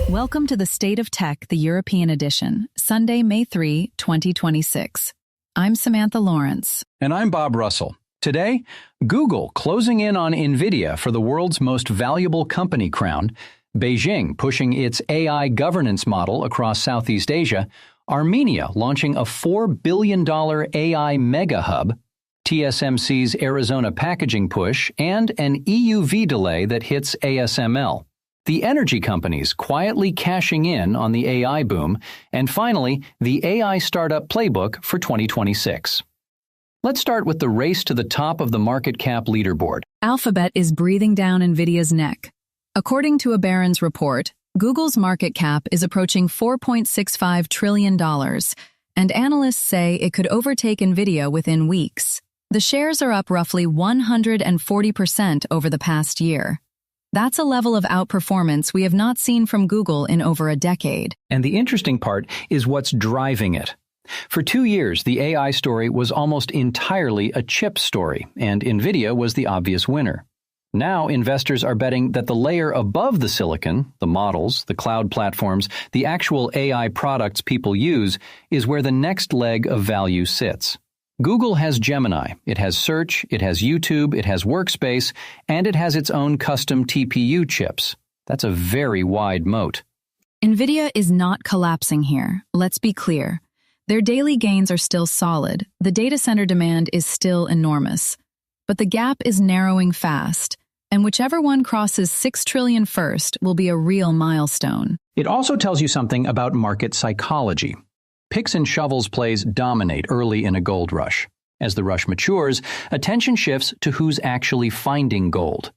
Welcome to the State of Tech, the European edition, Sunday, May 3, 2026. I'm Samantha Lawrence. And I'm Bob Russell. Today, Google closing in on Nvidia for the world's most valuable company crown, Beijing pushing its AI governance model across Southeast Asia, Armenia launching a $4 billion AI mega hub, TSMC's Arizona packaging push, and an EUV delay that hits ASML. The energy companies quietly cashing in on the AI boom, and finally, the AI startup playbook for 2026. Let's start with the race to the top of the market cap leaderboard. Alphabet is breathing down Nvidia's neck. According to a Barron's report, Google's market cap is approaching $4.65 trillion, and analysts say it could overtake Nvidia within weeks. The shares are up roughly 140% over the past year. That's a level of outperformance we have not seen from Google in over a decade. And the interesting part is what's driving it. For 2 years, the AI story was almost entirely a chip story, and Nvidia was the obvious winner. Now, investors are betting that the layer above the silicon, the models, the cloud platforms, the actual AI products people use, is where the next leg of value sits. Google has Gemini, it has Search, it has YouTube, it has Workspace, and it has its own custom TPU chips. That's a very wide moat. Nvidia is not collapsing here, let's be clear. Their daily gains are still solid, the data center demand is still enormous. But the gap is narrowing fast, and whichever one crosses $6 trillion first will be a real milestone. It also tells you something about market psychology. Picks and shovels plays dominate early in a gold rush. As the rush matures, attention shifts to who's actually finding gold.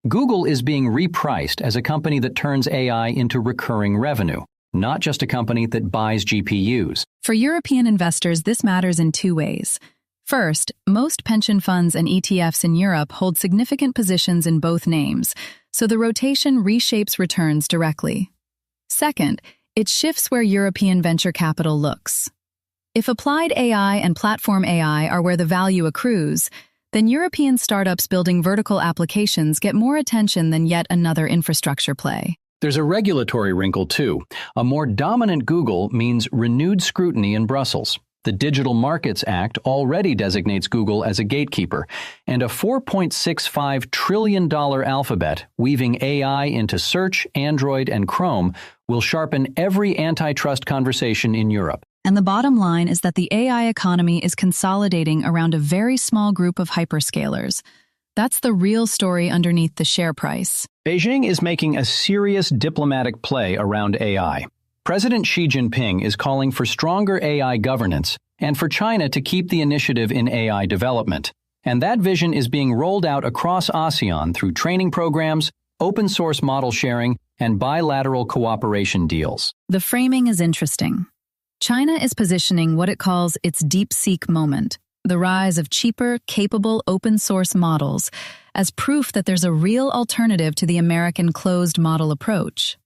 Google is being repriced as a company that turns AI into recurring revenue, not just a company that buys GPUs. For European investors, this matters in two ways. First, most pension funds and ETFs in Europe hold significant positions in both names, so the rotation reshapes returns directly. Second, it shifts where European venture capital looks. If applied AI and platform AI are where the value accrues, then European startups building vertical applications get more attention than yet another infrastructure play. There's a regulatory wrinkle, too. A more dominant Google means renewed scrutiny in Brussels. The Digital Markets Act already designates Google as a gatekeeper, and a $4.65 trillion Alphabet weaving AI into Search, Android, and Chrome will sharpen every antitrust conversation in Europe. And the bottom line is that the AI economy is consolidating around a very small group of hyperscalers. That's the real story underneath the share price. Beijing is making a serious diplomatic play around AI. President Xi Jinping is calling for stronger AI governance and for China to keep the initiative in AI development. And that vision is being rolled out across ASEAN through training programs, open-source model sharing, and bilateral cooperation deals. The framing is interesting. China is positioning what it calls its DeepSeek moment, the rise of cheaper, capable open-source models, as proof that there's a real alternative to the American closed model approach.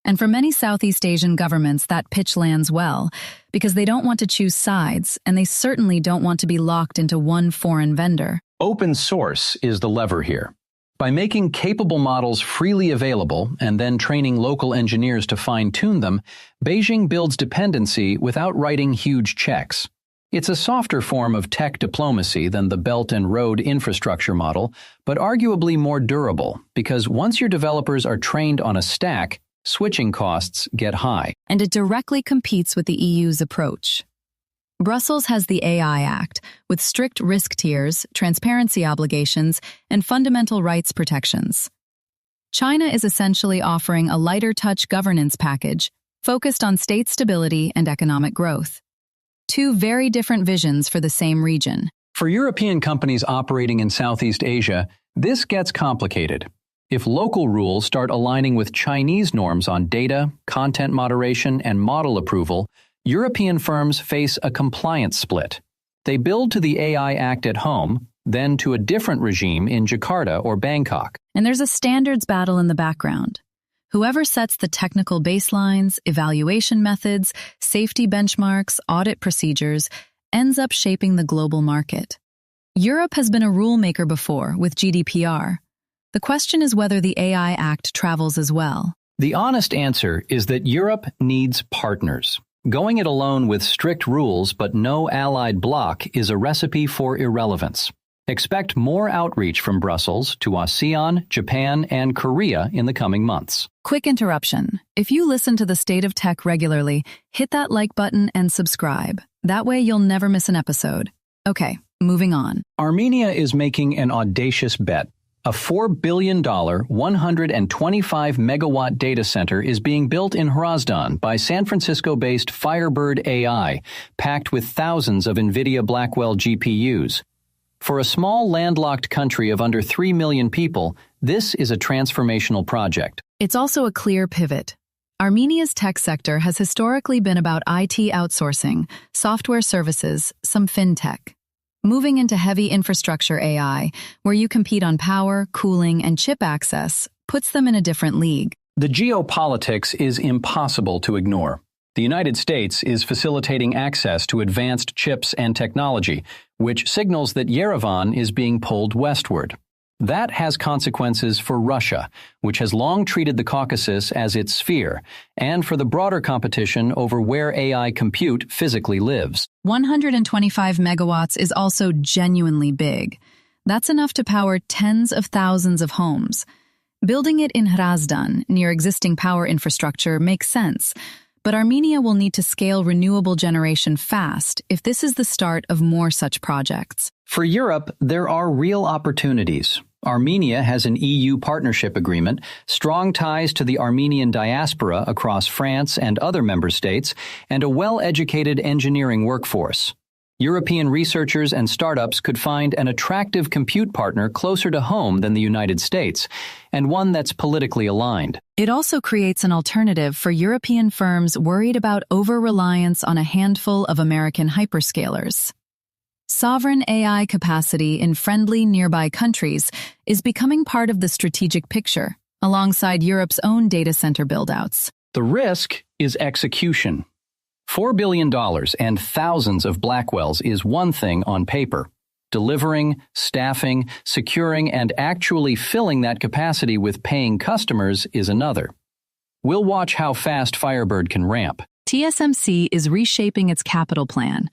And for many Southeast Asian governments, that pitch lands well, because they don't want to choose sides, and they certainly don't want to be locked into one foreign vendor. Open source is the lever here. By making capable models freely available and then training local engineers to fine-tune them, Beijing builds dependency without writing huge checks. It's a softer form of tech diplomacy than the Belt and Road infrastructure model, but arguably more durable, because once your developers are trained on a stack, switching costs get high. And it directly competes with the EU's approach. Brussels has the AI Act, with strict risk tiers, transparency obligations, and fundamental rights protections. China is essentially offering a lighter-touch governance package focused on state stability and economic growth. Two very different visions for the same region. For European companies operating in Southeast Asia, this gets complicated. If local rules start aligning with Chinese norms on data, content moderation, and model approval, European firms face a compliance split. They build to the AI Act at home, then to a different regime in Jakarta or Bangkok. And there's a standards battle in the background. Whoever sets the technical baselines, evaluation methods, safety benchmarks, audit procedures, ends up shaping the global market. Europe has been a rule maker before with GDPR. The question is whether the AI Act travels as well. The honest answer is that Europe needs partners. Going it alone with strict rules but no allied bloc is a recipe for irrelevance. Expect more outreach from Brussels to ASEAN, Japan, and Korea in the coming months. Quick interruption. If you listen to the State of Tech regularly, hit that like button and subscribe. That way you'll never miss an episode. Okay, moving on. Armenia is making an audacious bet. A $4 billion, 125-megawatt data center is being built in Hrazdan by San Francisco-based Firebird AI, packed with thousands of Nvidia Blackwell GPUs. For a small landlocked country of under 3 million people, this is a transformational project. It's also a clear pivot. Armenia's tech sector has historically been about IT outsourcing, software services, some fintech. Moving into heavy infrastructure AI, where you compete on power, cooling, and chip access, puts them in a different league. The geopolitics is impossible to ignore. The United States is facilitating access to advanced chips and technology, which signals that Yerevan is being pulled westward. That has consequences for Russia, which has long treated the Caucasus as its sphere, and for the broader competition over where AI compute physically lives. 125 megawatts is also genuinely big. That's enough to power tens of thousands of homes. Building it in Hrazdan, near existing power infrastructure, makes sense. But Armenia will need to scale renewable generation fast if this is the start of more such projects. For Europe, there are real opportunities. Armenia has an EU partnership agreement, strong ties to the Armenian diaspora across France and other member states, and a well-educated engineering workforce. European researchers and startups could find an attractive compute partner closer to home than the United States, and one that's politically aligned. It also creates an alternative for European firms worried about over-reliance on a handful of American hyperscalers. Sovereign AI capacity in friendly nearby countries is becoming part of the strategic picture, alongside Europe's own data center buildouts. The risk is execution. $4 billion and thousands of Blackwells is one thing on paper. Delivering, staffing, securing, and actually filling that capacity with paying customers is another. We'll watch how fast Firebird can ramp. TSMC is reshaping its capital plan.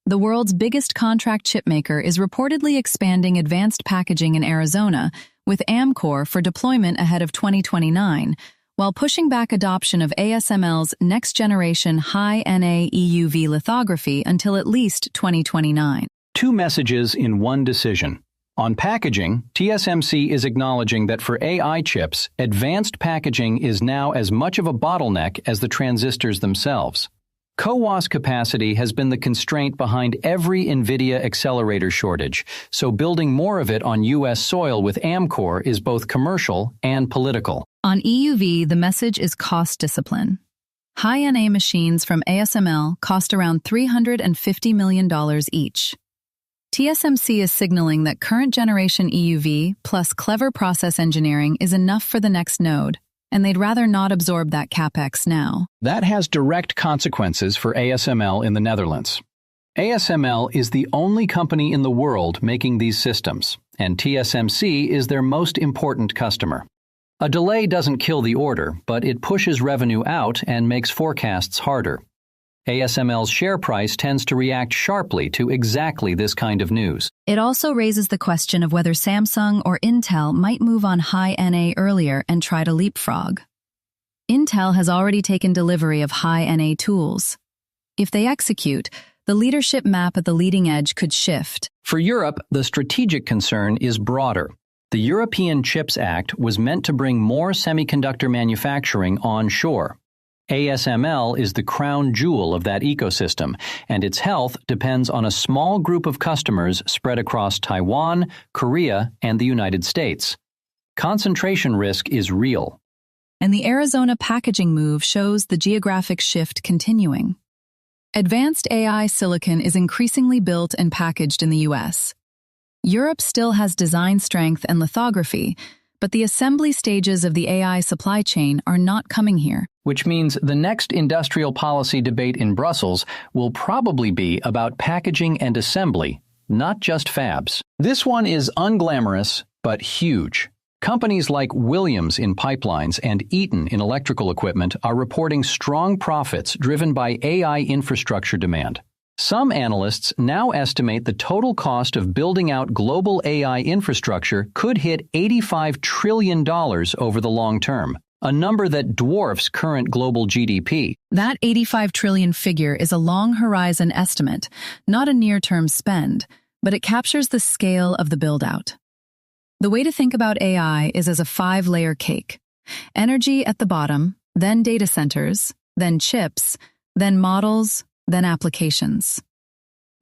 The world's biggest contract chipmaker is reportedly expanding advanced packaging in Arizona with Amkor for deployment ahead of 2029, while pushing back adoption of ASML's next-generation High-NA EUV lithography until at least 2029. Two messages in one decision. On packaging, TSMC is acknowledging that for AI chips, advanced packaging is now as much of a bottleneck as the transistors themselves. CoWoS capacity has been the constraint behind every Nvidia accelerator shortage, so building more of it on U.S. soil with Amkor is both commercial and political. On EUV, the message is cost discipline. High-NA machines from ASML cost around $350 million each. TSMC is signaling that current generation EUV plus clever process engineering is enough for the next node, and they'd rather not absorb that capex now. That has direct consequences for ASML in the Netherlands. ASML is the only company in the world making these systems, and TSMC is their most important customer. A delay doesn't kill the order, but it pushes revenue out and makes forecasts harder. ASML's share price tends to react sharply to exactly this kind of news. It also raises the question of whether Samsung or Intel might move on High-NA earlier and try to leapfrog. Intel has already taken delivery of High-NA tools. If they execute, the leadership map at the leading edge could shift. For Europe, the strategic concern is broader. The European Chips Act was meant to bring more semiconductor manufacturing onshore. ASML is the crown jewel of that ecosystem, and its health depends on a small group of customers spread across Taiwan, Korea, and the United States. Concentration risk is real. And the Arizona packaging move shows the geographic shift continuing. Advanced AI silicon is increasingly built and packaged in the U.S. Europe still has design strength and lithography, but the assembly stages of the AI supply chain are not coming here. Which means the next industrial policy debate in Brussels will probably be about packaging and assembly, not just fabs. This one is unglamorous, but huge. Companies like Williams in pipelines and Eaton in electrical equipment are reporting strong profits driven by AI infrastructure demand. Some analysts now estimate the total cost of building out global AI infrastructure could hit $85 trillion over the long term, a number that dwarfs current global GDP. That 85 trillion figure is a long-horizon estimate, not a near-term spend, but it captures the scale of the build-out. The way to think about AI is as a 5-layer cake. Energy at the bottom, then data centers, then chips, then models, then applications.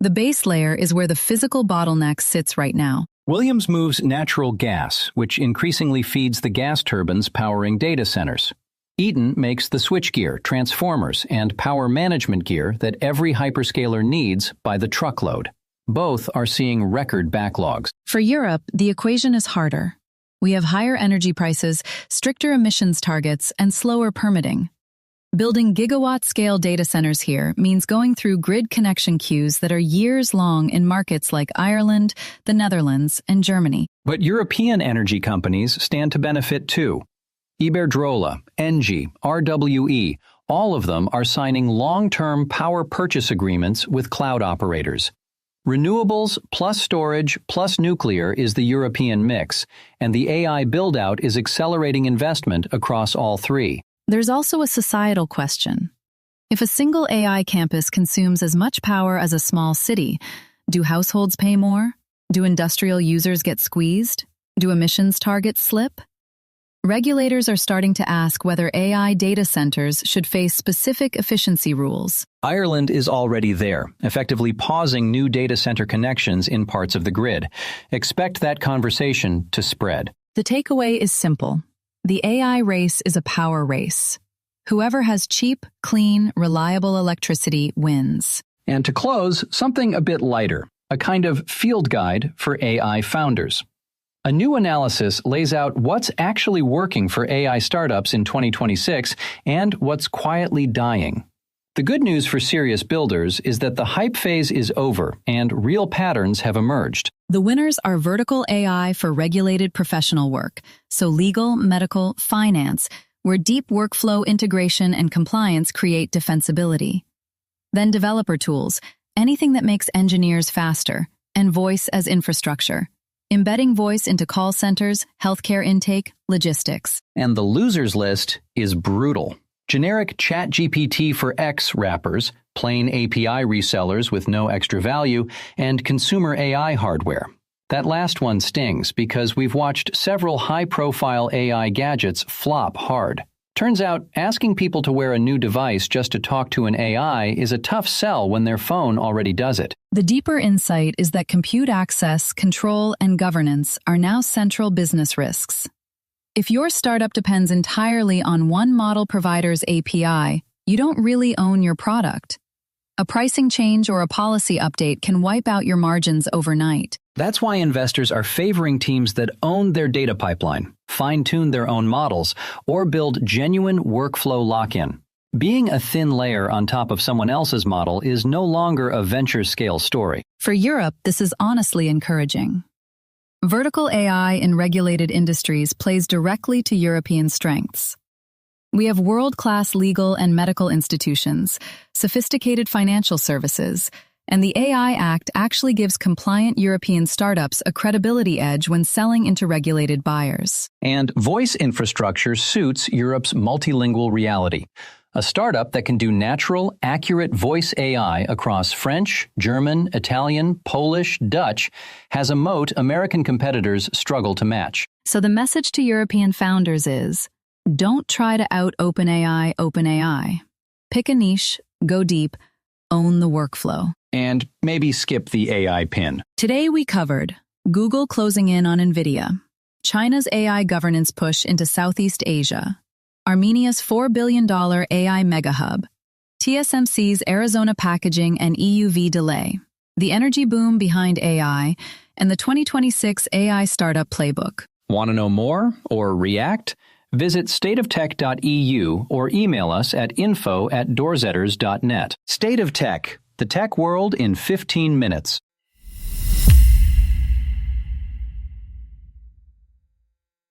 The base layer is where the physical bottleneck sits right now. Williams moves natural gas, which increasingly feeds the gas turbines powering data centers. Eaton makes the switchgear, transformers, and power management gear that every hyperscaler needs by the truckload. Both are seeing record backlogs. For Europe, the equation is harder. We have higher energy prices, stricter emissions targets, and slower permitting. Building gigawatt-scale data centers here means going through grid connection queues that are years long in markets like Ireland, the Netherlands, and Germany. But European energy companies stand to benefit too. Iberdrola, Engie, RWE, all of them are signing long-term power purchase agreements with cloud operators. Renewables plus storage plus nuclear is the European mix, and the AI build-out is accelerating investment across all three. There's also a societal question. If a single AI campus consumes as much power as a small city, do households pay more? Do industrial users get squeezed? Do emissions targets slip? Regulators are starting to ask whether AI data centers should face specific efficiency rules. Ireland is already there, effectively pausing new data center connections in parts of the grid. Expect that conversation to spread. The takeaway is simple. The AI race is a power race. Whoever has cheap, clean, reliable electricity wins. And to close, something a bit lighter, a kind of field guide for AI founders. A new analysis lays out what's actually working for AI startups in 2026 and what's quietly dying. The good news for serious builders is that the hype phase is over and real patterns have emerged. The winners are vertical AI for regulated professional work, so legal, medical, finance, where deep workflow integration and compliance create defensibility. Then developer tools, anything that makes engineers faster, and voice as infrastructure. Embedding voice into call centers, healthcare intake, logistics. And the losers list is brutal. Generic ChatGPT for X wrappers, plain API resellers with no extra value, and consumer AI hardware. That last one stings because we've watched several high-profile AI gadgets flop hard. Turns out, asking people to wear a new device just to talk to an AI is a tough sell when their phone already does it. The deeper insight is that compute access, control, and governance are now central business risks. If your startup depends entirely on one model provider's API, you don't really own your product. A pricing change or a policy update can wipe out your margins overnight. That's why investors are favoring teams that own their data pipeline, fine-tune their own models, or build genuine workflow lock-in. Being a thin layer on top of someone else's model is no longer a venture-scale story. For Europe, this is honestly encouraging. Vertical AI in regulated industries plays directly to European strengths. We have world-class legal and medical institutions, sophisticated financial services, and the AI Act actually gives compliant European startups a credibility edge when selling into regulated buyers. And voice infrastructure suits Europe's multilingual reality. A startup that can do natural, accurate voice AI across French, German, Italian, Polish, Dutch has a moat American competitors struggle to match. So the message to European founders is, don't try to out OpenAI. Pick a niche, go deep, own the workflow. And maybe skip the AI pin. Today we covered Google closing in on Nvidia, China's AI governance push into Southeast Asia, Armenia's $4 billion AI mega hub, TSMC's Arizona packaging and EUV delay, the energy boom behind AI, and the 2026 AI startup playbook. Want to know more or react? Visit stateoftech.eu or email us at info@doorzetters.net. State of Tech, the tech world in 15 minutes.